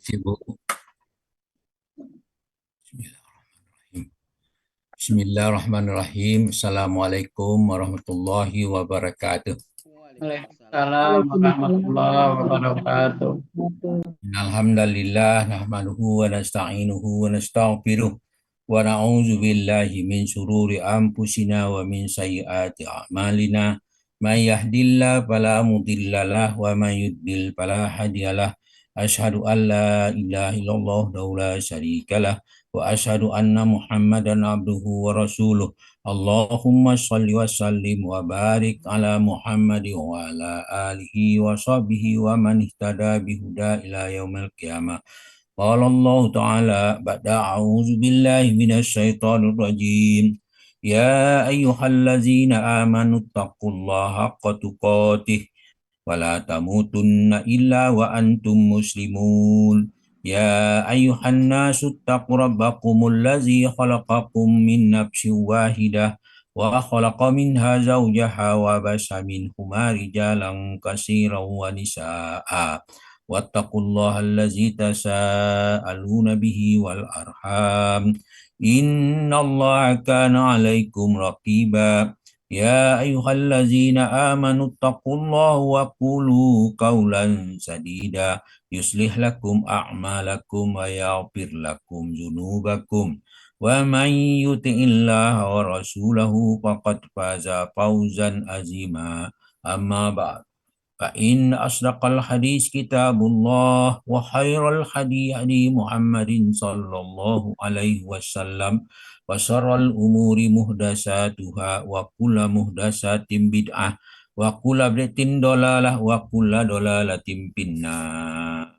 Sibuk. Bismillahirrahmanirrahim. Assalamualaikum warahmatullahi wabarakatuh. Waalaikumsalam Waalaikumsalam warahmatullahi wabarakatuh. Alhamdulillah nahmaduhu wa nasta'inuhu wa nastaghfiruh wa na'udzu billahi min shururi anfusina wa min sayyiati a'malina. May yahdihillahu fala mudhillalah wa may yudlil fala hadiyalah. Asyhadu an la ilaha illallah wa la syarikalah wa asyhadu anna Muhammadan abduhu wa rasuluh. Allahumma shalli wa sallim wa barik ala Muhammad wa ala alihi wa sahbihi wa man ihtada bihuda ila yaumil qiyamah. Qala Allah Ta'ala ba'da a'udzu billahi minasy syaithanir rajim. Ya ayyuhallazina amanu taqullaha haqqa tuqatih wa la tamutunna illa wa antum muslimun. Ya ayyuhan nasu taqu rabbakumul ladzi khalaqakum min nafsin wahidah wa khalaqa minha zawjaha wa basa minhuma rijalan katsiran wa nisaa'a wattaqullaha allazi tasaaluna bihi wal arham innallaha kana 'alaikum raqiba. Ya ayyuhallazina amanu taqullaha wa qulu qawlan sadida yuslih lakum a'malakum wa yaghfir lakum dzunubakum wa man yuti'illaha wa rasulahu faqad faza fawzan azima. Amma ba'd. Fa in asdaqal hadis kitabullah wa khairal hadi hadi Muhammadin sallallahu alaihi wasallam wa syarral umuri muhdasatuha wa kullu muhdasatin bid'ah wa kullu bid'atin dolalah wa kullu dolalatin finnar.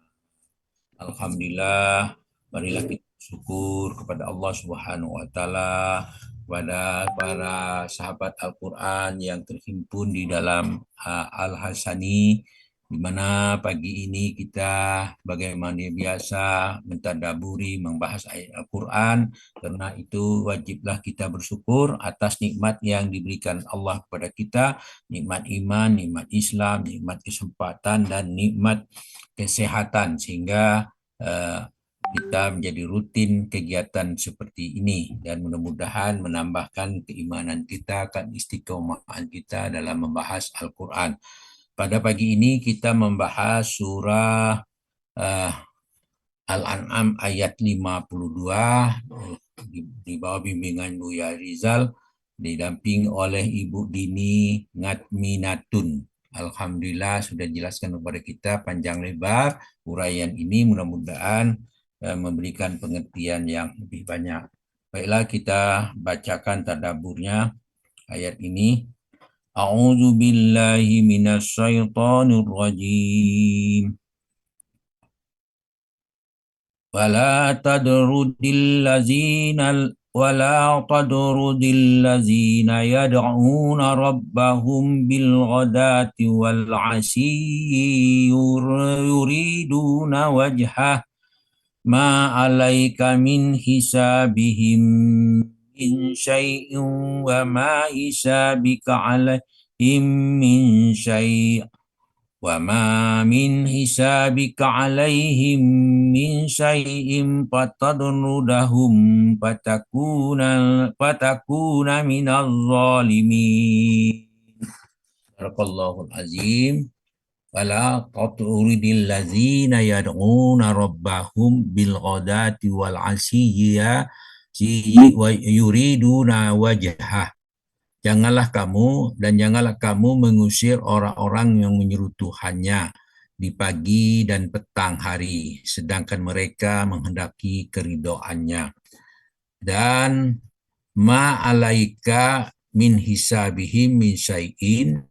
Alhamdulillah, marilah kita syukur kepada Allah Subhanahu wa taala, kepada para sahabat Al-Qur'an yang terhimpun di dalam Al-Hasani, di mana pagi ini kita bagaimana biasa mentadaburi, membahas ayat Al-Quran. Karena itu wajiblah kita bersyukur atas nikmat yang diberikan Allah kepada kita, nikmat iman, nikmat Islam, nikmat kesempatan, dan nikmat kesehatan, sehingga kita menjadi rutin kegiatan seperti ini, dan mudah-mudahan menambahkan keimanan kita, istiqomahan kita dalam membahas Al-Quran. Pada pagi ini kita membahas surah Al-An'am ayat 52 di bawah bimbingan Buya Rizal, didamping oleh Ibu Dini Ngatminatun. Alhamdulillah sudah dijelaskan kepada kita panjang lebar uraian ini, mudah-mudahan memberikan pengertian yang lebih banyak. Baiklah, kita bacakan tadaburnya ayat ini. A'udzu billahi minasy syaithanir rajim. Wala tadrudil ladzina yad'una rabbahum bil ghadati wal 'ashiyyi yuriduna wajhah ma 'alaika min hisabihim min syai'in wa ma hisabika 'alaihim min syai' wa ma min hisabika 'alaihim min syai'in fatadrudahum fatakuna minaz zalimin. Barakallahu azim. Wala taturidil ladzina yad'una rabbahum bil ghadati wal 'ashiyyi wa yuriduna wajhah. Janganlah kamu mengusir orang-orang yang menyeru Tuhannya di pagi dan petang hari, sedangkan mereka menghendaki keridhoannya. Dan ma'alaika min hisabihim min syai'in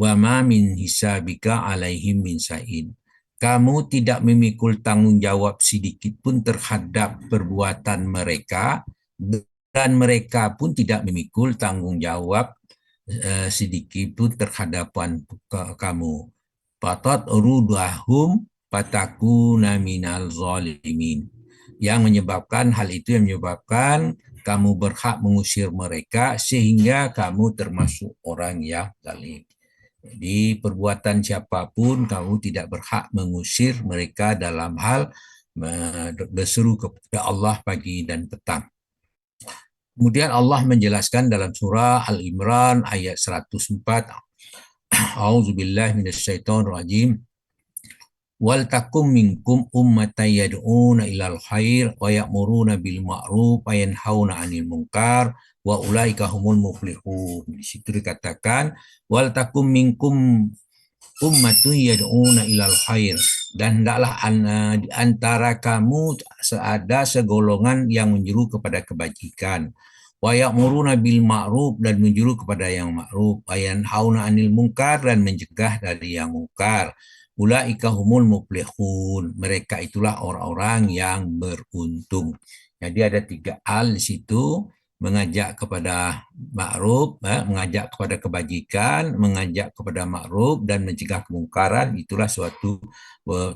wa ma min hisabika alaihim min syai'in. Kamu tidak memikul tanggung jawab sedikit pun terhadap perbuatan mereka, dan mereka pun tidak memikul tanggung jawab sedikit pun terhadap kamu. Patat rudahum patakuna minal zalimin. Yang menyebabkan hal itu, yang menyebabkan kamu berhak mengusir mereka sehingga kamu termasuk orang yang zalim. Jadi perbuatan siapapun kamu tidak berhak mengusir mereka dalam hal berseru kepada Allah pagi dan petang. Kemudian Allah menjelaskan dalam surah Al-Imran ayat 104, A'udzubillahi minasyaitonirrajim. Wal takum minkum ummatan yad'una ilal khair wa ya'muruna bil ma'ruf wa yanhauna 'anil munkar wa ulaika humul muflihun. Di situ dikatakan wal takum minkum ummatun yad'una ilal khair, dan hendaklah di antara kamu ada segolongan yang menyeru kepada kebajikan, wa ya'muruna bil ma'ruf, dan menyeru kepada yang ma'ruf, wa yanhauna 'anil munkar, dan mencegah dari yang mungkar. Ulaika humul muflihun, mereka itulah orang-orang yang beruntung. Jadi ada 3 hal di situ: mengajak kepada ma'ruf, mengajak kepada kebajikan, mengajak kepada ma'ruf, dan mencegah kemungkaran. Itulah suatu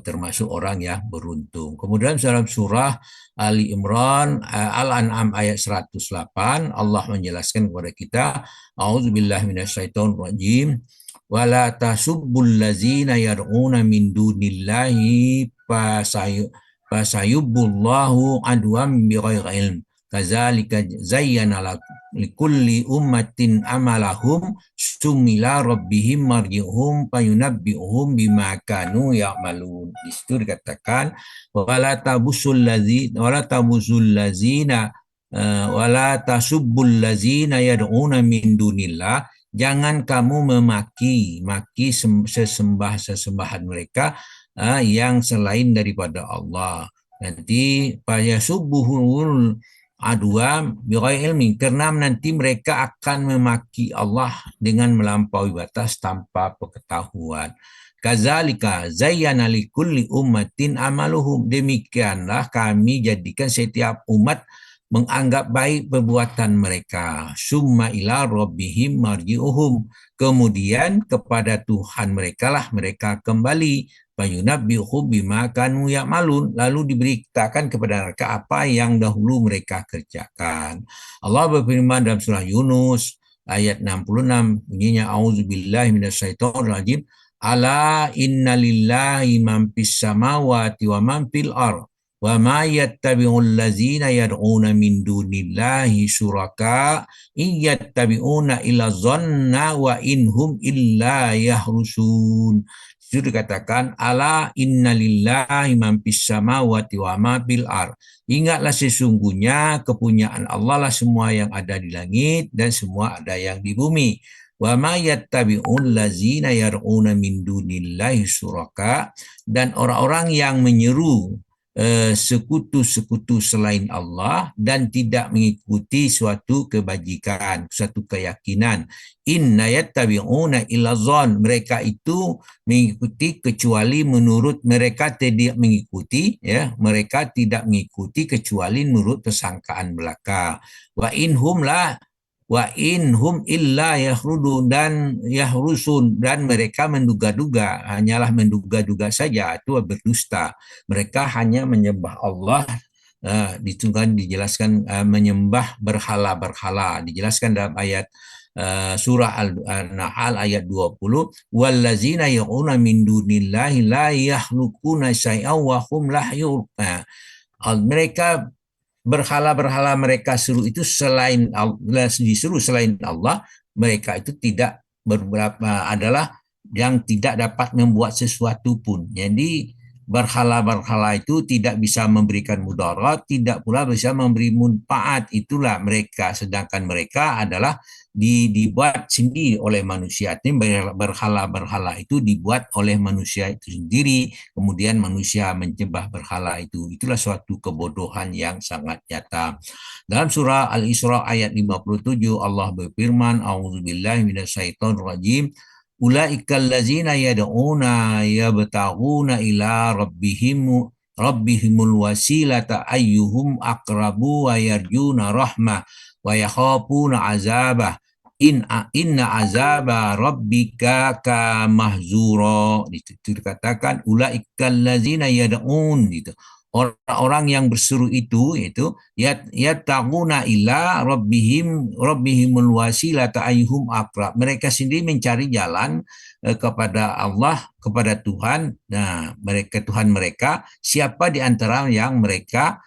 termasuk orang yang beruntung. Kemudian dalam surah Ali Imran Al-An'am ayat 108, Allah menjelaskan kepada kita, A'udzubillahi minasyaitonirrajim. Wala tasubbul ladzina yad'una min dunillahi fasayubbullahu adwam bighairi ilm. Kadzalika zayyana likulli ummatin amalahum sumila rabbihim marji'uhum fayunabbi'uhum bima kanu ya'malun. Di situ dikatakan wala tasubbul ladzina yad'una min dunillah. Jangan kamu maki sesembahan mereka yang selain daripada Allah. Nanti fayasubbuhul adwa bighairi ilmi, karena nanti mereka akan memaki Allah dengan melampaui batas tanpa pengetahuan. Kadzalika zayyana likulli ummatin amaluhum. Demikianlah kami jadikan setiap umat menganggap baik perbuatan mereka. Summa ila rabbihim marji'uhum. Kemudian kepada Tuhan mereka lah mereka kembali. Fayunabbi'uhum bima kanu ya'malun. Lalu diberitakan kepada mereka apa yang dahulu mereka kerjakan. Allah berfirman dalam surah Yunus ayat 66, bunyinya auzubillahi minasyaitonirrajim. Ala inna lillahi man fis samawati wa man fil ardh wa ma yattabi'ul ladzina yad'una min dunillahi syuraka iyattabi'una illa dhanna wa inhum illa yahrusun. Itu dikatakan ala inna lillahi man fis samawati wa ma fil ardh. Ingatlah sesungguhnya kepunyaan Allah lah semua yang ada di langit dan semua ada yang di bumi. Wa ma yattabi'ul ladzina yad'una min dunillahi syuraka, dan orang-orang yang menyeru sekutu-sekutu selain Allah dan tidak mengikuti suatu kebajikan, suatu keyakinan. Inna yattabi'una illa dhann. Mereka itu mengikuti kecuali menurut mereka tidak mengikuti, ya, mereka tidak mengikuti kecuali menurut persangkaan belaka. Wa inhum illa yahrusun, dan mereka menduga-duga, hanyalah menduga-duga saja, itu berdusta. Mereka hanya menyembah Allah, dijelaskan menyembah berhala-berhala. Dijelaskan dalam ayat surah Al-Nahl ayat 20, wallazina ya'una min dunillahi la yakhluquna syai'aw wa hum la yu'minun. Mereka berhala-berhala mereka suruh itu disuruh selain Allah, mereka itu tidak adalah yang tidak dapat membuat sesuatu pun. Jadi berhala-berhala itu tidak bisa memberikan mudarat, tidak pula bisa memberi manfaat. Itulah mereka, sedangkan mereka adalah dibuat sendiri oleh manusia. Ini berhala-berhala itu dibuat oleh manusia itu sendiri, kemudian manusia menyembah berhala itu. Itulah suatu kebodohan yang sangat nyata. Dalam surah Al-Isra ayat 57 Allah berfirman, A'udzubillahi minasyaitonirrajim. Ulaikal ladzina yad'una yabtaghuna ila rabbihimul wasilata ayyuhum aqrabu wa yarjuna rahmah wa yakhafuna azabah. Inna azaba rabbika kamahzura. Itu dikatakan ulaikal ladzina yad'un, gitu. orang-orang yang berseru itu yattaquna ila rabbihimul wasilata ayyuhum aqrab. Mereka sendiri mencari jalan kepada Allah, kepada Tuhan. Nah, mereka Tuhan mereka, siapa di antara yang mereka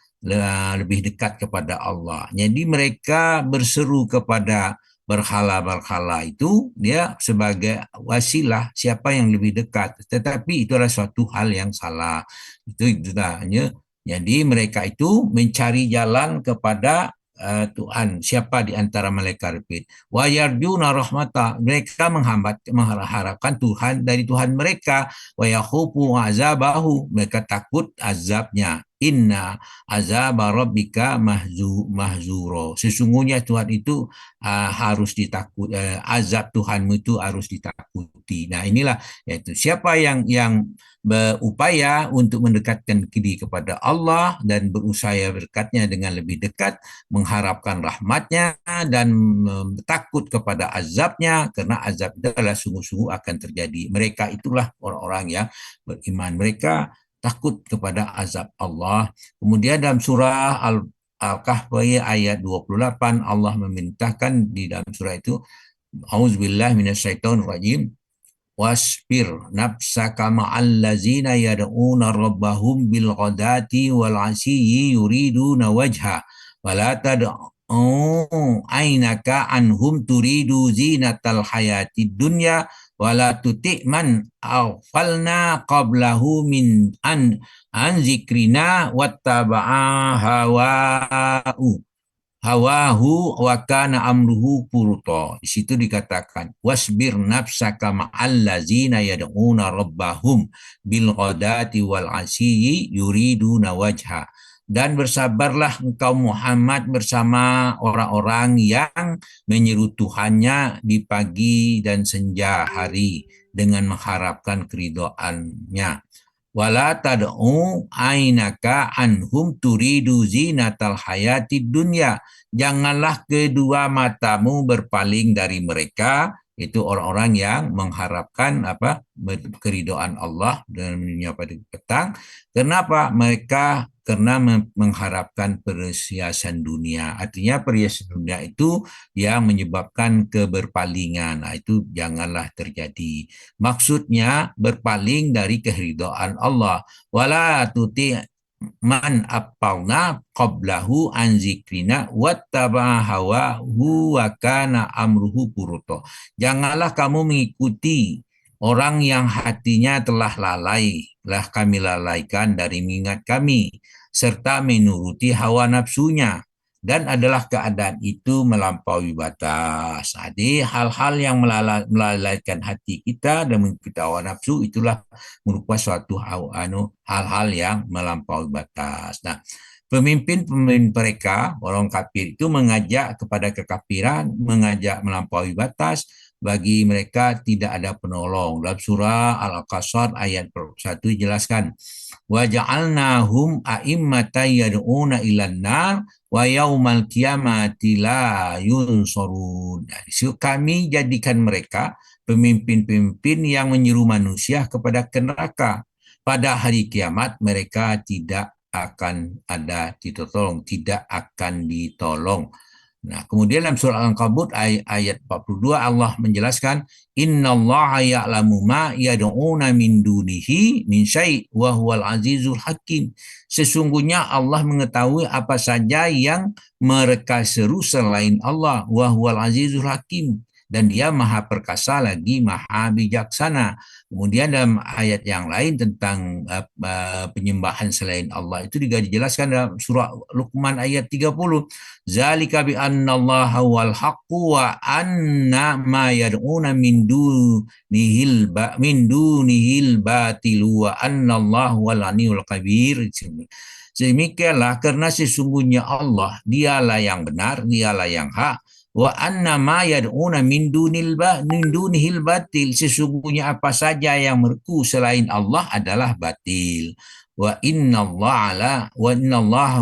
lebih dekat kepada Allah. Jadi mereka berseru kepada berhala-berhala itu dia sebagai wasilah siapa yang lebih dekat, tetapi itu adalah suatu hal yang salah. Itu tanya. Jadi mereka itu mencari jalan kepada Tuhan, siapa di antara malaikat itu. Wa yarjuna rahmata, mereka mengharapkan Tuhan dari Tuhan mereka. Wa yakhufu azabahu, mereka takut azabnya. Inna azab rabbika mahzuro, sesungguhnya Tuhan itu harus ditakut, azab Tuhanmu itu harus ditakuti. Nah, inilah yaitu siapa yang berupaya untuk mendekatkan diri kepada Allah dan berusaha dekatnya dengan lebih dekat, mengharapkan rahmatnya dan takut kepada azabnya, karena azab itu adalah sungguh-sungguh akan terjadi. Mereka itulah orang-orang yang beriman. Mereka takut kepada azab Allah. Kemudian dalam surah Al-Kahfi ayat 28 Allah memerintahkan di dalam surah itu, Auzubillahi minasyaitonirrajim, wasbir nafsaka ma'allazina yad'una rabbahum bil ghadati wal 'ashiyyi yuriduna wajha wa la tad'u ainaka anhum turidu zinatal hayatid dunya wala tuti man aghfalna qablahu min an zikrina wattaba'a hawahu wa kana amruhu furuta. Di situ dikatakan wasbir nafsaka ma'allazina yad'una rabbahum bil ghadati wal 'ashiyyi yuriduna wajha. Dan bersabarlah engkau Muhammad bersama orang-orang yang menyeru Tuhannya di pagi dan senja hari dengan mengharapkan keridhaannya. Wala tad'u ainaka anhum turidu zinatal hayatid dunya. Janganlah kedua matamu berpaling dari mereka, itu orang-orang yang mengharapkan keridhaan Allah dan dunia pada petang. Kenapa? Mereka karena mengharapkan perhiasan dunia. Artinya perhiasan dunia itu yang menyebabkan keberpalingan. Nah, itu janganlah terjadi. Maksudnya berpaling dari keridhaan Allah. Wala tuti man appalna qablahu an zikrina wattaba hawahu wa kana amruhu furuta. Janganlah kamu mengikuti orang yang hatinya telah lalai, telah kami lalaikan dari mengingat kami, serta menuruti hawa nafsunya, dan adalah keadaan itu melampaui batas. Jadi hal-hal yang melalaikan hati kita dan mengikuti hawa nafsu itulah merupakan suatu hal-hal yang melampaui batas. Nah, pemimpin-pemimpin mereka, orang kafir itu mengajak kepada kekafiran, mengajak melampaui batas, bagi mereka tidak ada penolong. Dalam surah Al-Qasas ayat 1 jelaskan, wa ja'alnahum a'immatan yad'una ilan nar wa yaumal qiyamati la yunsurun. Kami jadikan mereka pemimpin-pemimpin yang menyeru manusia kepada neraka. Pada hari kiamat mereka tidak akan ada ditolong, tidak akan ditolong. Nah, kemudian dalam surah Al-Ankabut ayat 42 Allah menjelaskan, innallaha ya'lamu ma yad'una min dunihi min syai' wa huwal azizul hakim. Sesungguhnya Allah mengetahui apa saja yang mereka seru selain Allah, wa huwal azizul hakim, dan dia maha perkasa lagi maha bijaksana. Kemudian dalam ayat yang lain tentang penyembahan selain Allah itu juga dijelaskan dalam surah Luqman ayat 30. Zalika bi annallaha wal haqqu wa anna ma yad'una min dunihil batilu wa annallahu wal aniyul kabir. Demikianlah karena sesungguhnya Allah dialah yang benar, dialah yang hak. Wa anna ma yad'una min dunihil batil, sesungguhnya apa saja yang merku selain Allah adalah batil. Wa innallaha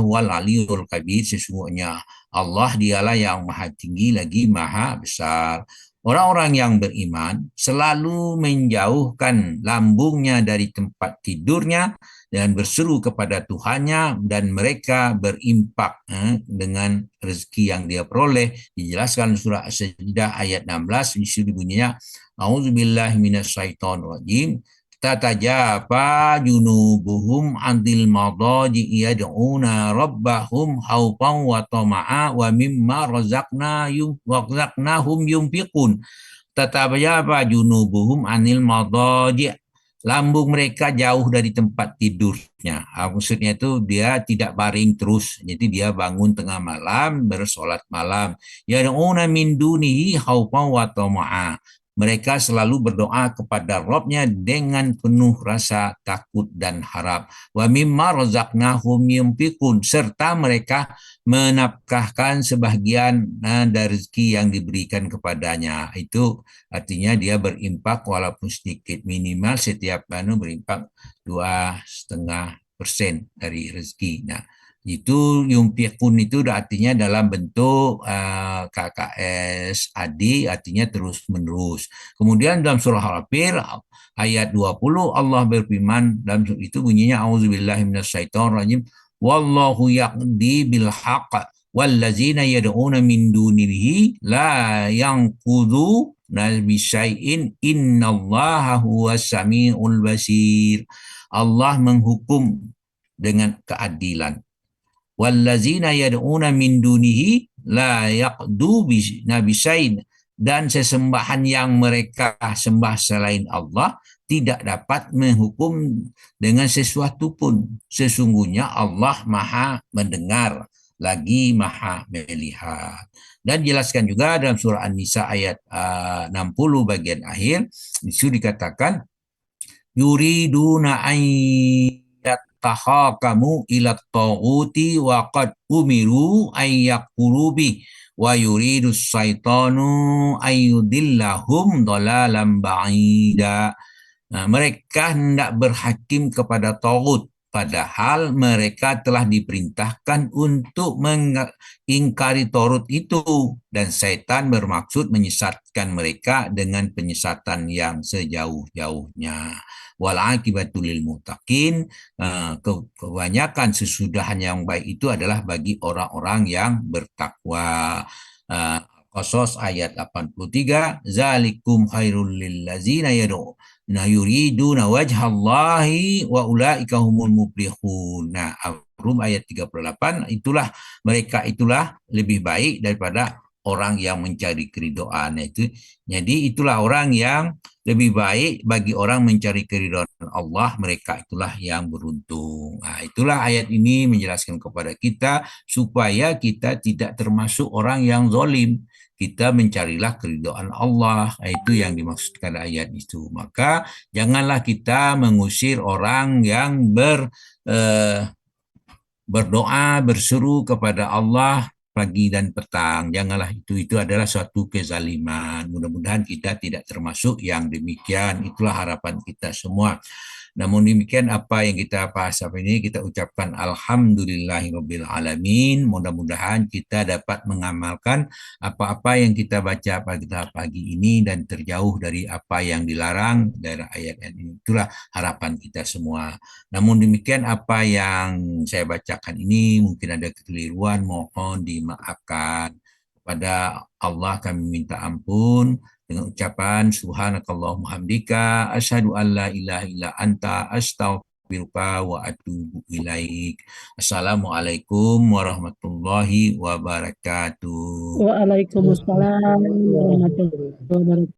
wal aliyul kabir, sesungguhnya Allah dialah yang maha tinggi lagi maha besar. Orang-orang yang beriman selalu menjauhkan lambungnya dari tempat tidurnya dan berseru kepada Tuhannya, dan mereka berimpak dengan rezeki yang dia peroleh. Dijelaskan surah As-Sajdah ayat 16, disuruh bunyinya A'udzubillahi minasyaitonirrajim. Tatajafa junubuhum anil madaji yad'una rabbahum khawfan wa tama'a wa mimma razaqnahum yunfiqun. Tatajafa junubuhum anil madaji, lambung mereka jauh dari tempat tidurnya. Maksudnya itu dia tidak baring terus, jadi dia bangun tengah malam bersolat malam. Yad'una min dunihi khaufan wa tama'a, mereka selalu berdoa kepada Rabb-nya dengan penuh rasa takut dan harap. Wa mimma razaqnahum yunfiqun, serta mereka menafkahkan sebahagian dari rezeki yang diberikan kepadanya. Itu artinya dia berimpak walaupun sedikit, minimal setiap berimpak 2,5% dari rezeki. Nah, itu yumpiqun itu artinya dalam bentuk KKS adi, artinya terus menerus. Kemudian dalam surah Al-Fil ayat 20 Allah berfirman, dalam itu bunyinya auzubillahi minasyaitonirrajim, wallahu yaqdi bil haqq wallazina yad'una min dunihi la yanqudu bisyai'in innallaha huwas samiul basir. Allah menghukum dengan keadilan. Wallazina yad'una min dunihi la yaqdu bisyai'in, dan sesembahan yang mereka sembah selain Allah tidak dapat menghukum dengan sesuatu pun. Sesungguhnya Allah Maha mendengar lagi Maha melihat. Dan jelaskan juga dalam surah An-Nisa ayat 60 bagian akhir, itu dikatakan yuriduna an yattahakamu ila taghuti wa qad umiru ay yakfuru bi wa yuridu syaitanu ayyudillahum dhalalan ba'ida. Nah, mereka hendak berhakim kepada tagut, padahal mereka telah diperintahkan untuk mengingkari Taurat itu, dan syaitan bermaksud menyesatkan mereka dengan penyesatan yang sejauh-jauhnya. Wal akibatu lil muttaqin, kebanyakan sesudahan yang baik itu adalah bagi orang-orang yang bertakwa. Qasas ayat 83, zalikum khairul lil ladzina yuriduna wajhallahi wa ulaika humul muflihun. Nah, Rum ayat 38, itulah lebih baik daripada orang yang mencari keridhaan itu. Jadi itulah orang yang lebih baik bagi orang mencari keridhaan Allah, mereka itulah yang beruntung. Nah, itulah ayat ini menjelaskan kepada kita supaya kita tidak termasuk orang yang zalim. Kita mencarilah keridhaan Allah. Itu yang dimaksudkan ayat itu. Maka janganlah kita mengusir orang yang berdoa, berseru kepada Allah pagi dan petang. Janganlah itu adalah suatu kezaliman. Mudah-mudahan kita tidak termasuk yang demikian. Itulah harapan kita semua. Namun demikian apa yang kita bahas hari ini, kita ucapkan alhamdulillahirabbil alamin. Mudah-mudahan kita dapat mengamalkan apa-apa yang kita baca pada pagi ini dan terjauh dari apa yang dilarang dari ayat ini. Itulah harapan kita semua. Namun demikian apa yang saya bacakan ini mungkin ada kekeliruan, mohon dimaafkan. Kepada Allah kami minta ampun dengan ucapan subhanakallahumma hamdika asyhadu an la ilaha illa anta astaghfiruka wa atubu ilaik. Assalamualaikum warahmatullahi wabarakatuh. Waalaikumsalam warahmatullahi wabarakatuh.